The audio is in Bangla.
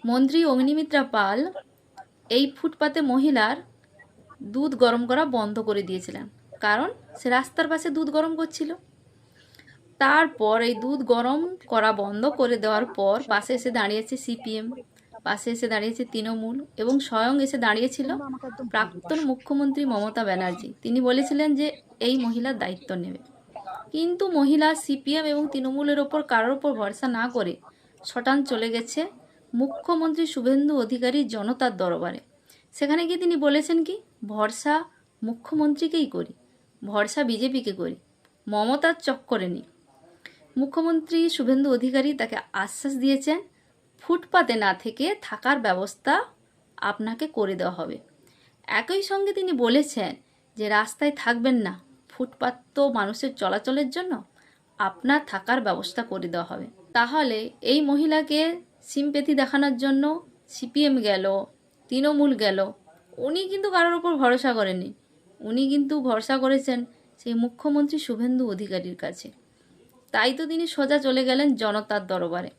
মন্ত্রী অগ্নিমিত্রা পাল এই ফুটপাতে মহিলার দুধ গরম করা বন্ধ করে দিয়েছিলেন, কারণ সে রাস্তার পাশে দুধ গরম করছিল। তারপর এই দুধ গরম করা বন্ধ করে দেওয়ার পর পাশে এসে দাঁড়িয়েছে সিপিএম, পাশে এসে দাঁড়িয়েছে তৃণমূল, এবং স্বয়ং এসে দাঁড়িয়েছিল প্রাক্তন মুখ্যমন্ত্রী মমতা ব্যানার্জি। তিনি বলেছিলেন যে এই মহিলার দায়িত্ব নেবে, কিন্তু মহিলা সিপিএম এবং তৃণমূলের ওপর কারোর ওপর ভরসা না করে শটান চলে গেছে মুখ্যমন্ত্রী শুভেন্দু অধিকারীর জনতার দরবারে। সেখানে গিয়ে তিনি বলেছেন কি, ভরসা মুখ্যমন্ত্রীকেই করি, ভরসা বিজেপিকে করি, মমতার চক্করে নেই। মুখ্যমন্ত্রী শুভেন্দু অধিকারী তাকে আশ্বাস দিয়েছেন ফুটপাতে না থেকে থাকার ব্যবস্থা আপনাকে করে দেওয়া হবে। একই সঙ্গে তিনি বলেছেন যে রাস্তায় থাকবেন না, ফুটপাত তো মানুষের চলাচলের জন্য, আপনার থাকার ব্যবস্থা করে দেওয়া হবে। তাহলে এই মহিলাকে সিম্প্যাথি দেখানোর জন্য সিপিএম গেল, তৃণমূল গেল, উনি কিন্তু কারোর ওপর ভরসা করেননি। উনি কিন্তু ভরসা করেছেন সেই মুখ্যমন্ত্রী শুভেন্দু অধিকারীর কাছে। তাই তো তিনি সোজা চলে গেলেন জনতার দরবারে।